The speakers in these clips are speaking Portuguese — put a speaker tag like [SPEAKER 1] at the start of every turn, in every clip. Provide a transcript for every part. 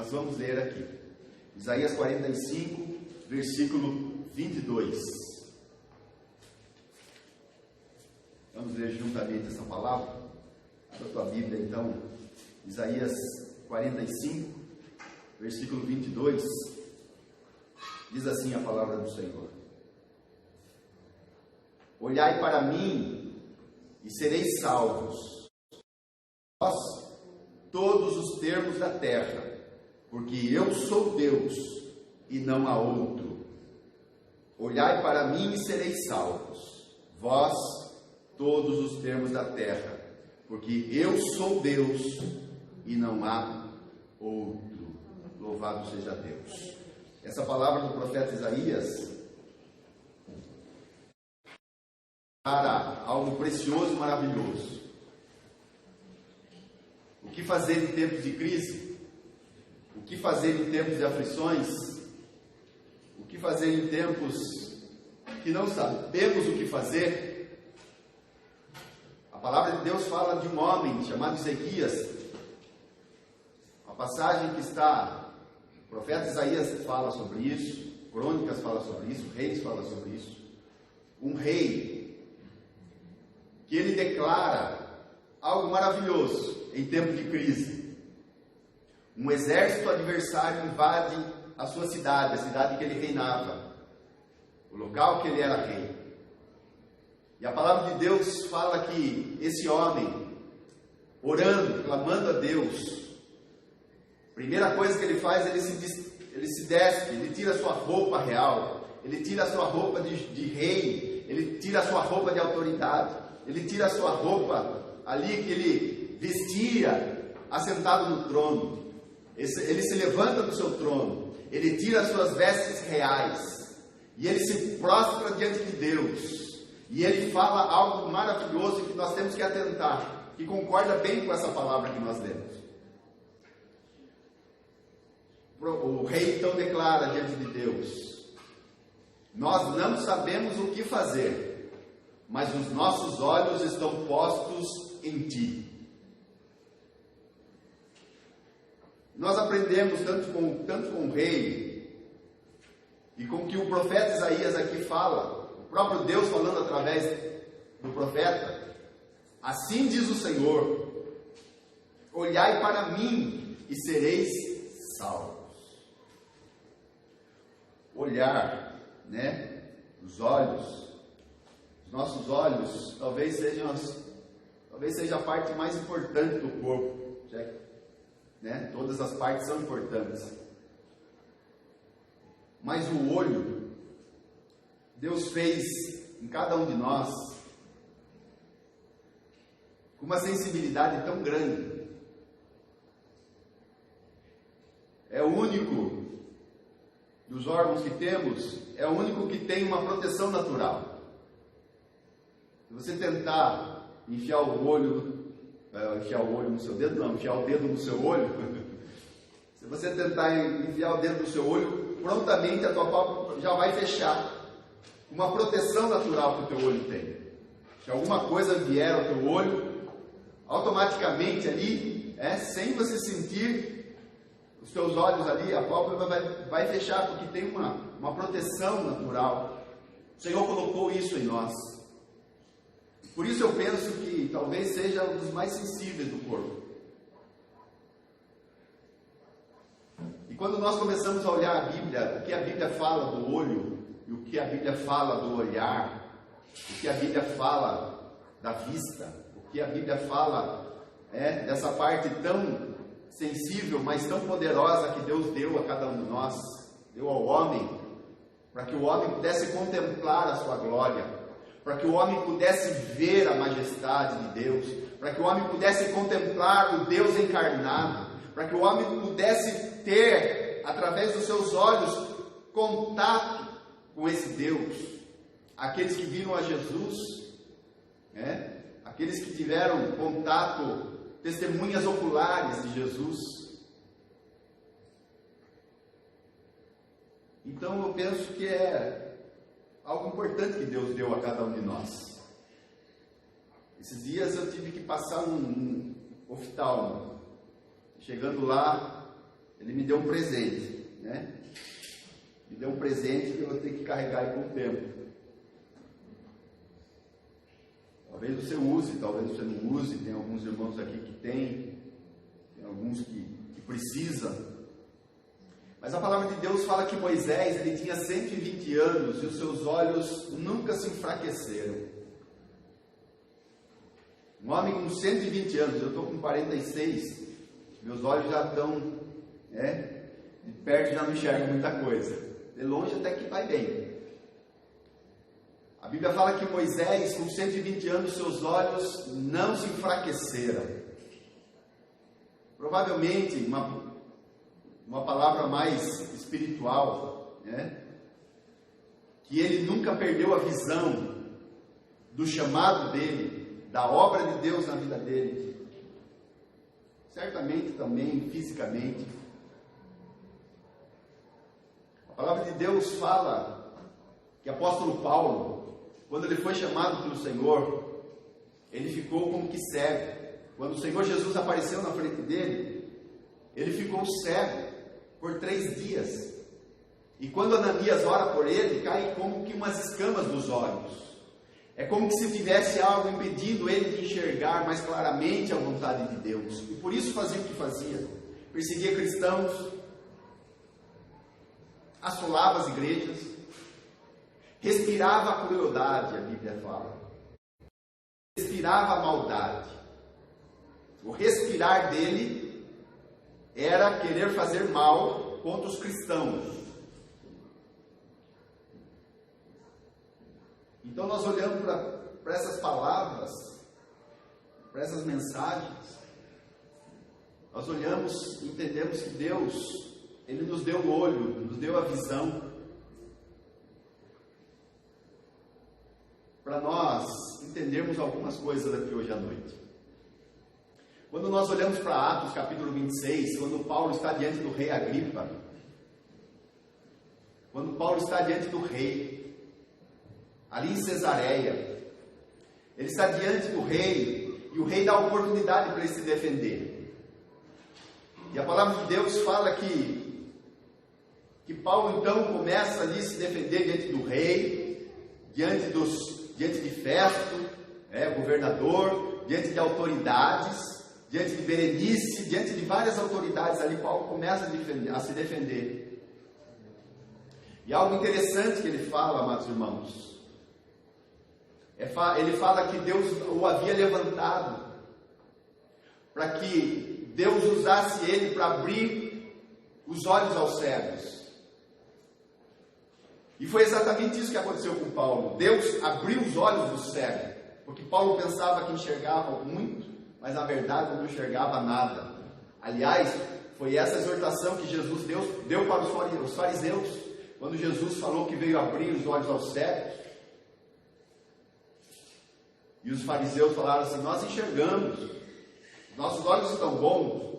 [SPEAKER 1] nós vamos ler aqui. Isaías 45, versículo 22. Vamos ler juntamente essa palavra. Abra a tua Bíblia então. Isaías 45, versículo 22. Diz assim a palavra do Senhor: Olhai para mim e sereis salvos, vós, todos os termos da terra, porque eu sou Deus e não há outro. Olhai para mim e sereis salvos, vós, todos os termos da terra, porque eu sou Deus e não há outro. Louvado seja Deus. Essa palavra do profeta Isaías para algo precioso e maravilhoso. O que fazer em tempos de crise? O que fazer em tempos de aflições? O que fazer em tempos que não sabemos o que fazer? A palavra de Deus fala de um homem chamado Ezequias. A passagem que está, o profeta Isaías fala sobre isso, Crônicas fala sobre isso, Reis fala sobre isso. Um rei que ele declara algo maravilhoso em tempo de crise. Um exército adversário invade a sua cidade, a cidade que ele reinava, o local que ele era rei. E a palavra de Deus fala que esse homem, orando, clamando a Deus, a primeira coisa que ele faz, ele se despe, ele tira a sua roupa real, ele tira a sua roupa de rei, ele tira a sua roupa de autoridade, ele tira a sua roupa ali que ele vestia assentado no trono. Ele se levanta do seu trono, ele tira as suas vestes reais e ele se prostra diante de Deus. E ele fala algo maravilhoso que nós temos que atentar, que concorda bem com essa palavra que nós lemos. O rei então declara diante de Deus: nós não sabemos o que fazer, mas os nossos olhos estão postos em Ti. Nós aprendemos tanto com o rei e com o que o profeta Isaías aqui fala, o próprio Deus falando através do profeta. Assim diz o Senhor: olhai para mim e sereis salvos. Olhar, né? Os olhos. Os nossos olhos talvez seja a parte mais importante do corpo, né? Todas as partes são importantes, mas o olho, Deus fez em cada um de nós com uma sensibilidade tão grande. É o único dos órgãos que temos, é o único que tem uma proteção natural. Se você tentar enfiar o dedo no seu olho, se você tentar enfiar o dedo no seu olho, prontamente a tua pálpebra já vai fechar. Uma proteção natural que o teu olho tem. Se alguma coisa vier ao teu olho, automaticamente ali, sem você sentir, os teus olhos ali, a pálpebra vai fechar, porque tem uma proteção natural. O Senhor colocou isso em nós. Por isso eu penso que talvez seja um dos mais sensíveis do corpo. E quando nós começamos a olhar a Bíblia, o que a Bíblia fala do olho, e o que a Bíblia fala do olhar, o que a Bíblia fala da vista, o que a Bíblia fala dessa parte tão sensível, mas tão poderosa que Deus deu a cada um de nós, deu ao homem, para que o homem pudesse contemplar a sua glória, para que o homem pudesse ver a majestade de Deus, para que o homem pudesse contemplar o Deus encarnado, para que o homem pudesse ter, através dos seus olhos, contato com esse Deus. Aqueles que viram a Jesus, aqueles que tiveram contato, testemunhas oculares de Jesus. Então eu penso que é algo importante que Deus deu a cada um de nós. Esses dias eu tive que passar um oftalmo. Chegando lá, Ele me deu um presente, né? Me deu um presente que eu vou ter que carregar aí com o tempo. Talvez você use, talvez você não use. Tem alguns irmãos aqui que tem alguns que precisam. Mas a palavra de Deus fala que Moisés, ele tinha 120 anos e os seus olhos nunca se enfraqueceram. Um homem com 120 anos, eu estou com 46, meus olhos já estão, de perto já não enxergam muita coisa. De longe até que vai bem. A Bíblia fala que Moisés, com 120 anos, seus olhos não se enfraqueceram. Provavelmente, uma palavra mais espiritual, que ele nunca perdeu a visão do chamado dele, da obra de Deus na vida dele. Certamente também fisicamente. A palavra de Deus fala que o apóstolo Paulo, quando ele foi chamado pelo Senhor, ele ficou como que cego. Quando o Senhor Jesus apareceu na frente dele, ele ficou cego por 3 dias. E quando Ananias ora por ele, cai como que umas escamas dos olhos. É como que se tivesse algo impedindo ele de enxergar mais claramente a vontade de Deus. E por isso fazia o que fazia. Perseguia cristãos, assolava as igrejas, respirava a crueldade, a Bíblia fala. Respirava a maldade. O respirar dele era querer fazer mal contra os cristãos. Então nós olhamos para essas palavras, para essas mensagens, nós olhamos e entendemos que Deus, Ele nos deu o olho, nos deu a visão, para nós entendermos algumas coisas aqui hoje à noite. Quando nós olhamos para Atos capítulo 26, quando Paulo está diante do rei Agripa, quando Paulo está diante do rei, ali em Cesareia, ele está diante do rei, e o rei dá oportunidade para ele se defender. E a palavra de Deus fala que Paulo então começa ali a se defender diante do rei, diante de Festo, governador, diante de autoridades, diante de Berenice, diante de várias autoridades ali. Paulo começa a se defender. E algo interessante que ele fala, amados irmãos, ele fala que Deus o havia levantado para que Deus usasse ele para abrir os olhos aos cegos. E foi exatamente isso que aconteceu com Paulo. Deus abriu os olhos do cego, porque Paulo pensava que enxergava muito, mas na verdade não enxergava nada. Aliás, foi essa exortação que Jesus deu para os fariseus, quando Jesus falou que veio abrir os olhos aos cegos. E os fariseus falaram assim: nós enxergamos, nossos olhos estão bons.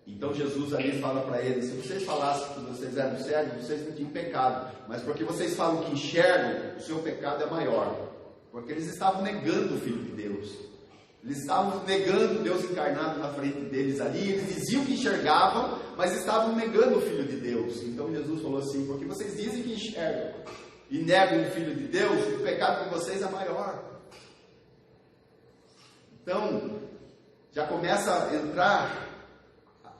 [SPEAKER 1] Então Jesus ali fala para eles: se vocês falassem que vocês eram cegos, vocês não tinham pecado, mas porque vocês falam que enxergam, o seu pecado é maior. Porque eles estavam negando o Filho de Deus, eles estavam negando Deus encarnado na frente deles ali. Eles diziam que enxergavam, mas estavam negando o Filho de Deus. Então Jesus falou assim: porque vocês dizem que enxergam e negam o Filho de Deus, o pecado de vocês é maior. Então já começa a entrar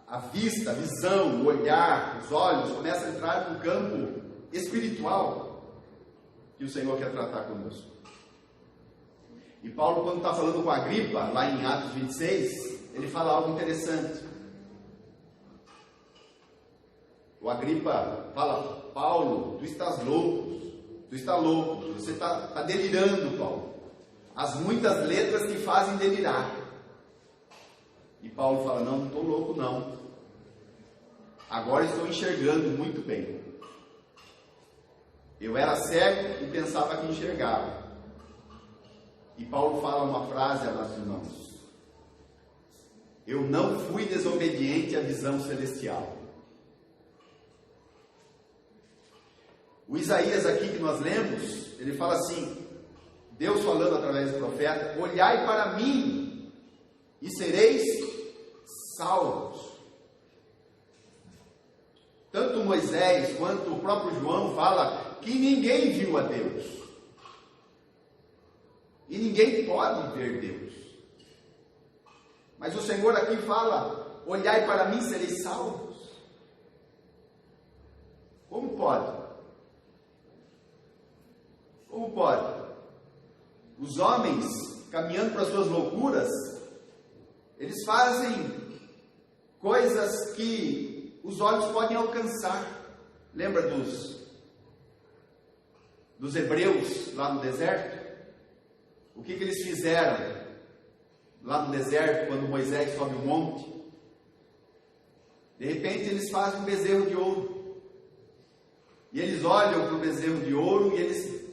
[SPEAKER 1] a vista, a visão, o olhar, os olhos, começa a entrar no campo espiritual que o Senhor quer tratar conosco. E Paulo, quando está falando com Agripa, lá em Atos 26, ele fala algo interessante. O Agripa fala: Paulo, tu estás louco, você está delirando, Paulo. As muitas letras que fazem delirar. E Paulo fala: não estou louco não. Agora estou enxergando muito bem. Eu era cego e pensava que enxergava. E Paulo fala uma frase, amados irmãos: eu não fui desobediente à visão celestial. O Isaías aqui que nós lemos, ele fala assim, Deus falando através do profeta: olhai para mim e sereis salvos. Tanto Moisés quanto o próprio João fala que ninguém viu a Deus. E ninguém pode ver Deus. Mas o Senhor aqui fala: olhai para mim, sereis salvos. Como pode? Como pode? Os homens, caminhando para as suas loucuras, eles fazem coisas que os olhos podem alcançar. Lembra dos hebreus lá no deserto? O que eles fizeram lá no deserto, quando Moisés sobe o monte? De repente eles fazem um bezerro de ouro. E eles olham para o bezerro de ouro e eles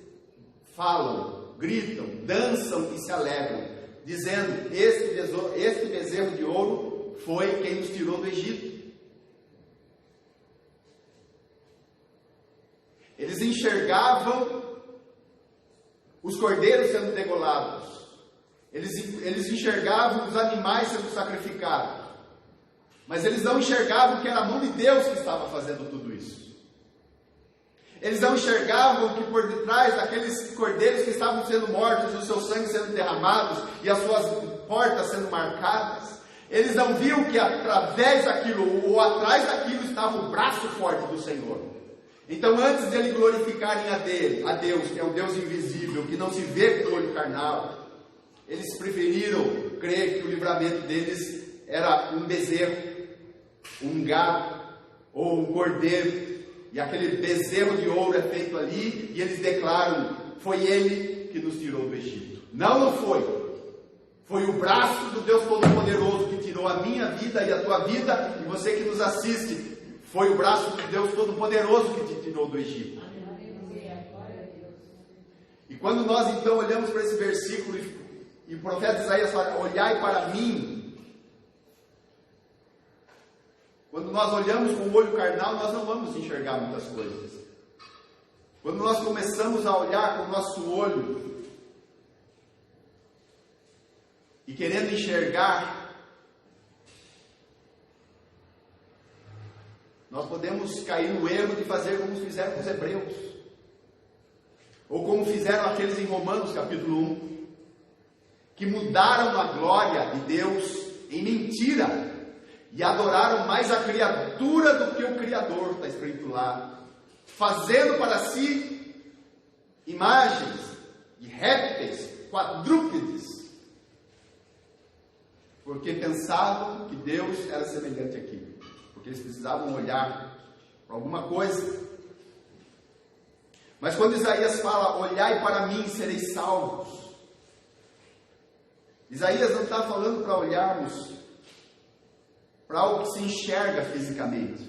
[SPEAKER 1] falam, gritam, dançam e se alegram, dizendo: este bezerro de ouro foi quem nos tirou do Egito. Eles enxergavam os cordeiros sendo degolados, eles enxergavam os animais sendo sacrificados, mas eles não enxergavam que era a mão de Deus que estava fazendo tudo isso. Eles não enxergavam que por detrás daqueles cordeiros que estavam sendo mortos, o seu sangue sendo derramado e as suas portas sendo marcadas, eles não viam que através daquilo, ou atrás daquilo, estava o braço forte do Senhor. Então, antes de eles glorificarem a Deus, que é o Deus invisível, que não se vê com o olho carnal, eles preferiram crer que o livramento deles era um bezerro, um gado ou um cordeiro. E aquele bezerro de ouro é feito ali, e eles declaram: foi ele que nos tirou do Egito. Não foi. Foi o braço do Deus Todo-Poderoso que tirou a minha vida e a tua vida, e você que nos assiste. Foi o braço do Deus Todo-Poderoso que te tirou do Egito. E quando nós então olhamos para esse versículo, e o profeta Isaías fala: olhai para mim. Quando nós olhamos com o olho carnal, nós não vamos enxergar muitas coisas. Quando nós começamos a olhar com o nosso olho e querendo enxergar, nós podemos cair no erro de fazer como fizeram com os hebreus, ou como fizeram aqueles em Romanos capítulo 1, que mudaram a glória de Deus em mentira, e adoraram mais a criatura do que o Criador, está escrito lá, fazendo para si imagens de répteis, quadrúpedes, porque pensavam que Deus era semelhante àquilo, porque eles precisavam olhar para alguma coisa. Mas quando Isaías fala: olhai para mim, sereis salvos, Isaías não está falando para olharmos para algo que se enxerga fisicamente,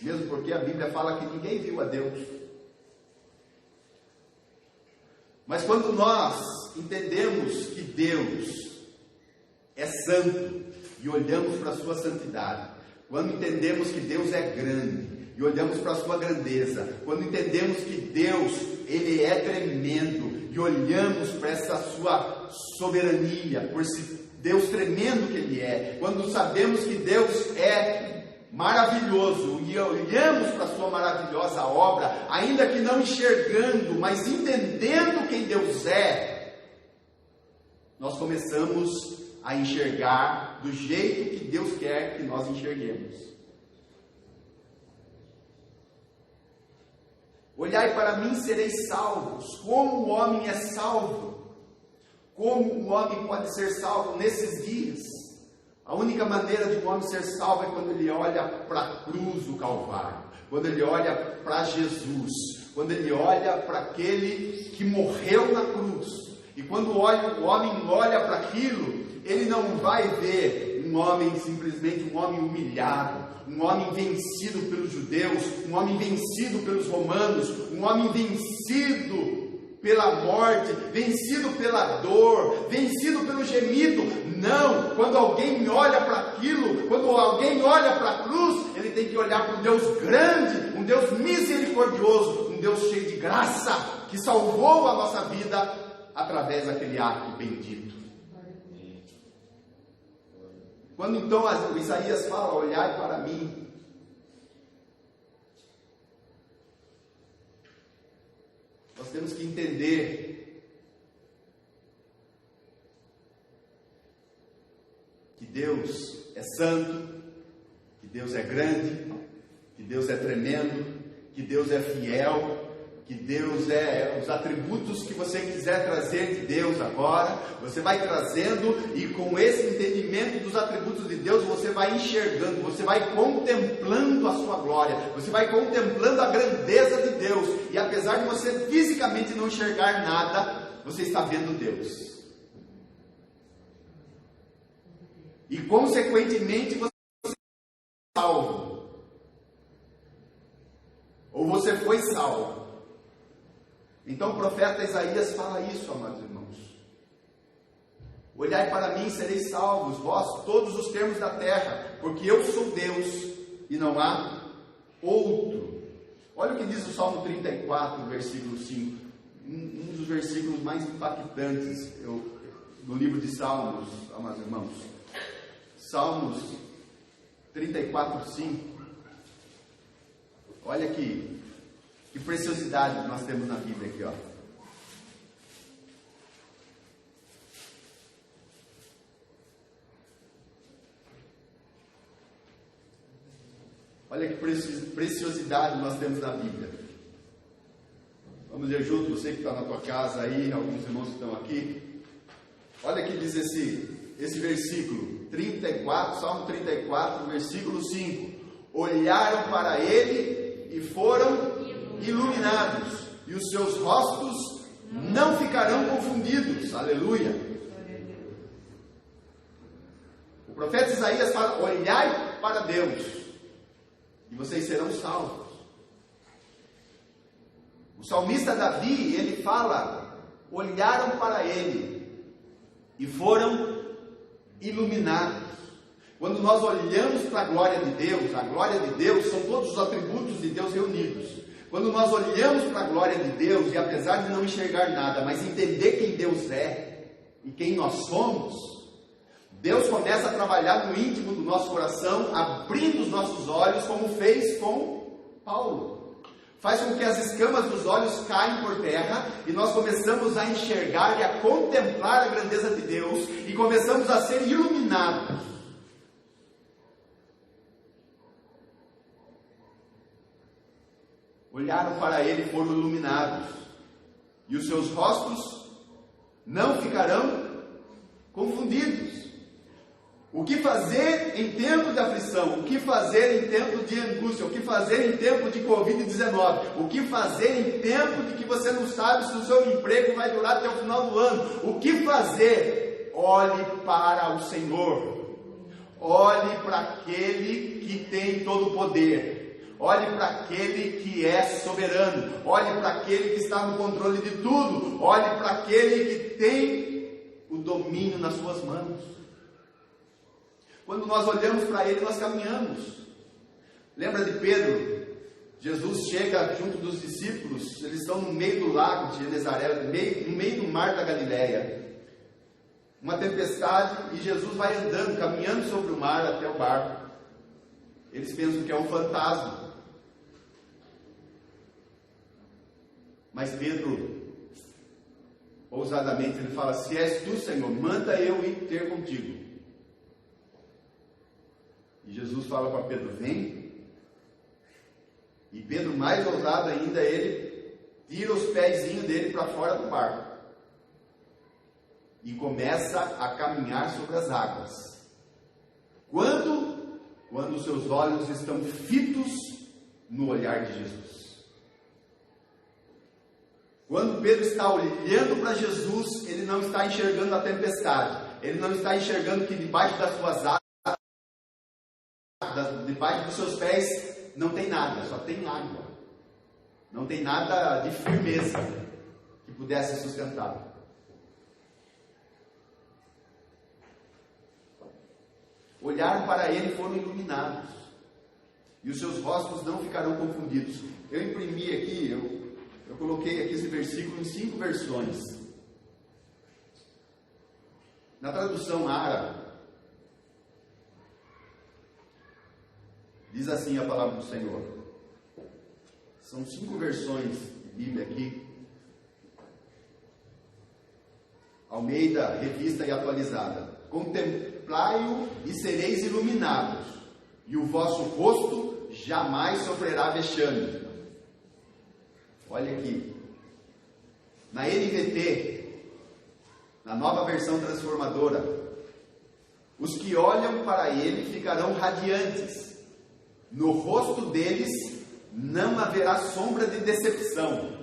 [SPEAKER 1] mesmo porque a Bíblia fala que ninguém viu a Deus. Mas quando nós entendemos que Deus é santo e olhamos para a sua santidade, quando entendemos que Deus é grande e olhamos para a sua grandeza, quando entendemos que Deus, Ele é tremendo e olhamos para essa sua soberania, por esse Deus tremendo que Ele é, quando sabemos que Deus é maravilhoso e olhamos para a sua maravilhosa obra, ainda que não enxergando, mas entendendo quem Deus é, nós começamos a enxergar do jeito que Deus quer que nós enxerguemos. Olhai para mim, sereis salvos. Como o homem é salvo? Como o homem pode ser salvo nesses dias? A única maneira de um homem ser salvo é quando ele olha para a cruz do Calvário, quando ele olha para Jesus, quando ele olha para aquele que morreu na cruz. E quando o homem olha para aquilo, ele não vai ver um homem simplesmente um homem humilhado, um homem vencido pelos judeus, um homem vencido pelos romanos, um homem vencido pela morte, vencido pela dor, vencido pelo gemido. Não, quando alguém olha para aquilo, quando alguém olha para a cruz, ele tem que olhar para um Deus grande, um Deus misericordioso, um Deus cheio de graça, que salvou a nossa vida através daquele ato bendito. Quando então o Isaías fala, olhai para mim, nós temos que entender que Deus é santo, que Deus é grande, que Deus é tremendo, que Deus é fiel, que Deus é os atributos que você quiser trazer de Deus agora, você vai trazendo, e com esse entendimento dos atributos de Deus, você vai enxergando, você vai contemplando a sua glória, você vai contemplando a grandeza de Deus, e apesar de você fisicamente não enxergar nada, você está vendo Deus, e consequentemente você é salvo, ou você foi salvo. Então o profeta Isaías fala isso, amados irmãos. Olhai para mim e sereis salvos, vós todos os termos da terra, porque eu sou Deus e não há outro. Olha o que diz o Salmo 34, versículo 5. Um dos versículos mais impactantes no livro de Salmos, amados irmãos. Salmos 34, 5. Olha aqui. Que preciosidade que nós temos na Bíblia aqui, ó. Olha que preciosidade nós temos na Bíblia. Vamos ler junto, você que está na tua casa aí, alguns irmãos que estão aqui. Olha que diz esse versículo, 34, Salmo 34, versículo 5. Olharam para ele e foram iluminados, e os seus rostos não ficarão confundidos. Aleluia. O profeta Isaías fala, olhai para Deus e vocês serão salvos. O salmista Davi, ele fala, olharam para ele e foram iluminados. Quando nós olhamos para a glória de Deus são todos os atributos de Deus reunidos. Quando nós olhamos para a glória de Deus, e apesar de não enxergar nada, mas entender quem Deus é e quem nós somos, Deus começa a trabalhar no íntimo do nosso coração, abrindo os nossos olhos, como fez com Paulo. Faz com que as escamas dos olhos caem por terra, e nós começamos a enxergar e a contemplar a grandeza de Deus, e começamos a ser iluminados. Olharam para ele e foram iluminados, e os seus rostos não ficarão confundidos. O que fazer em tempo de aflição? O que fazer em tempo de angústia? O que fazer em tempo de Covid-19? O que fazer em tempo de que você não sabe se o seu emprego vai durar até o final do ano? O que fazer? Olhe para o Senhor. Olhe para aquele que tem todo o poder. Olhe para aquele que é soberano. Olhe para aquele que está no controle de tudo. Olhe para aquele que tem o domínio nas suas mãos. Quando nós olhamos para ele, nós caminhamos. Lembra de Pedro? Jesus chega junto dos discípulos. Eles estão no meio do lago de Genezaré, no meio do mar da Galileia. Uma tempestade, e Jesus vai andando, caminhando sobre o mar até o barco. Eles pensam que é um fantasma. Mas Pedro, ousadamente, ele fala, se és tu, Senhor, manda eu ir ter contigo. E Jesus fala para Pedro, vem. E Pedro, mais ousado ainda, ele tira os pezinhos dele para fora do barco. E começa a caminhar sobre as águas. Quando os seus olhos estão fitos no olhar de Jesus. Quando Pedro está olhando para Jesus, ele não está enxergando a tempestade. Ele não está enxergando que debaixo das suas águas, debaixo dos seus pés, não tem nada, só tem água. Não tem nada de firmeza que pudesse sustentar. Olharam para ele e foram iluminados, e os seus rostos não ficarão confundidos. Eu imprimi aqui, eu coloquei aqui esse versículo em 5 versões. Na tradução árabe, Diz assim a palavra do Senhor. São 5 versões de Bíblia aqui. Almeida, revista e atualizada. Contemplai-o e sereis iluminados, e o vosso rosto jamais sofrerá vexame. Olha aqui. Na NVT, na nova versão transformadora, os que olham para ele ficarão radiantes. No rosto deles não haverá sombra de decepção.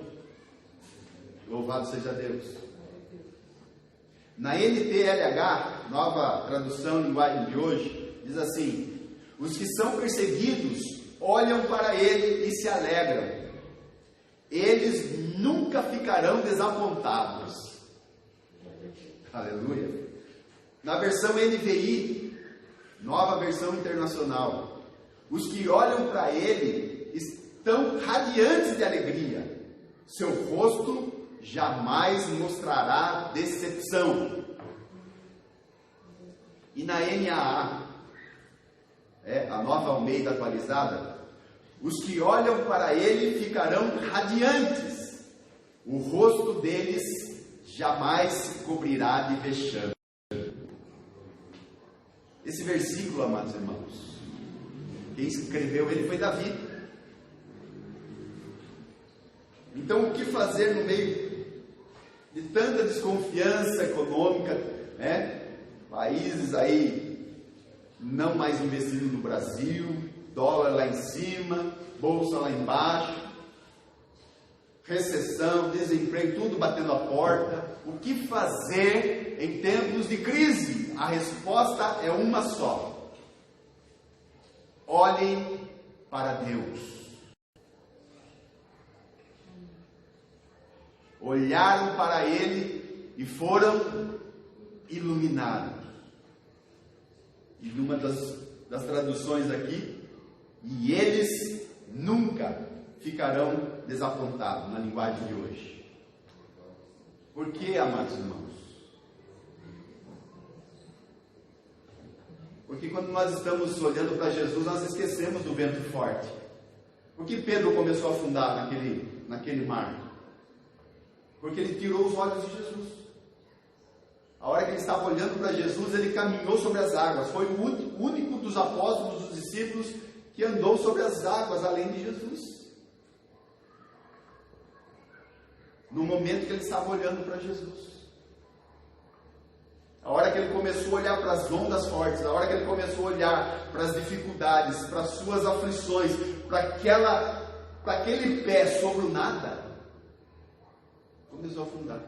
[SPEAKER 1] Louvado seja Deus. Na NTLH, nova tradução linguagem de hoje, diz assim: os que são perseguidos olham para ele e se alegram. Eles nunca ficarão desapontados. Aleluia. Na versão NVI, nova versão internacional, os que olham para ele estão radiantes de alegria. Seu rosto jamais mostrará decepção. E na NAA, a nova Almeida atualizada, os que olham para ele ficarão radiantes. O rosto deles jamais se cobrirá de vexame. Esse versículo, amados irmãos, quem escreveu ele foi Davi. Então, o que fazer no meio de tanta desconfiança econômica, países aí não mais investindo no Brasil, dólar lá em cima, bolsa lá embaixo, recessão, desemprego, tudo batendo a porta. O que fazer em tempos de crise? A resposta é uma só: olhem para Deus. Olharam para Ele e foram iluminados. E numa das traduções aqui, e eles nunca ficarão desapontados, na linguagem de hoje. Por que, amados irmãos? Porque quando nós estamos olhando para Jesus, nós esquecemos do vento forte. Por que Pedro começou a afundar naquele mar? Porque ele tirou os olhos de Jesus. A hora que ele estava olhando para Jesus, ele caminhou sobre as águas. Foi o único dos apóstolos, dos discípulos, que andou sobre as águas, além de Jesus. No momento que ele estava olhando para Jesus. A hora que ele começou a olhar para as ondas fortes, a hora que ele começou a olhar para as dificuldades, para as suas aflições, para aquele pé sobre o nada, começou a afundar.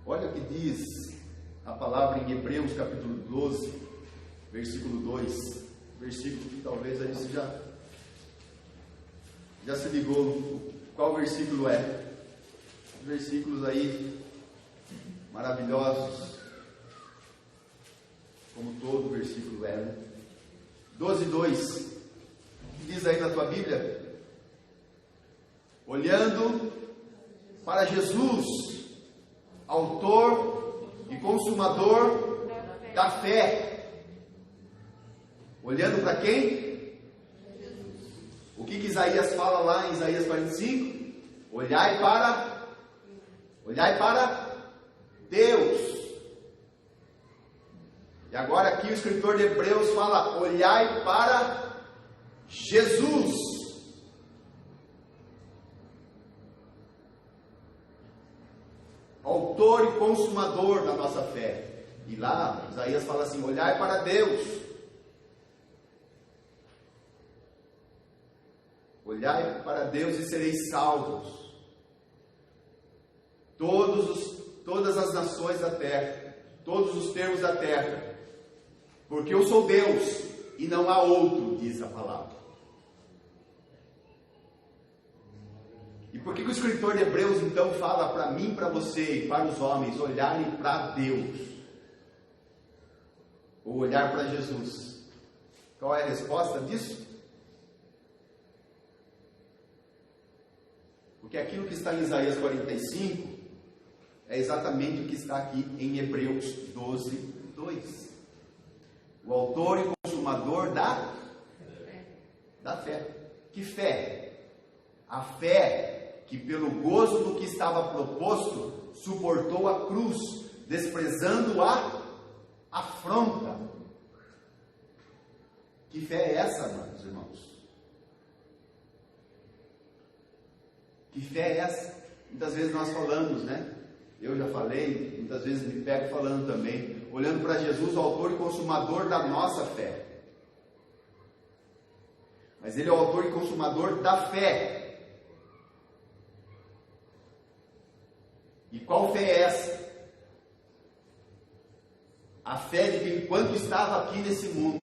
[SPEAKER 1] Olha o que diz a palavra em Hebreus capítulo 12, versículo 2, versículo que talvez aí você já se ligou qual versículo é. Versículos aí maravilhosos, como todo versículo é, né? 12:2, que diz aí na tua Bíblia? Olhando para Jesus, autor e consumador da fé. Olhando para quem? O que Isaías fala lá em Isaías 45? Olhai para Deus. E agora aqui o escritor de Hebreus fala: olhai para Jesus. Autor e consumador da nossa fé. E lá Isaías fala assim: olhai para Deus. Olhai para Deus e sereis salvos. Todas as nações da terra, todos os termos da terra. Porque eu sou Deus e não há outro, diz a palavra. E por que o escritor de Hebreus então fala para mim, para você e para os homens olharem para Deus? Ou olhar para Jesus? Qual é a resposta disso? Porque aquilo que está em Isaías 45 é exatamente o que está aqui em Hebreus 12, 2. O autor e consumador da fé. Que fé? A fé que, pelo gozo do que estava proposto, suportou a cruz, desprezando a afronta. Que fé é essa, meus irmãos? Que fé é essa? Muitas vezes nós falamos, né? Eu já falei, muitas vezes me pego falando também, olhando para Jesus, o autor e consumador da nossa fé. Mas Ele é o autor e consumador da fé. E qual fé é essa? A fé de que enquanto estava aqui nesse mundo,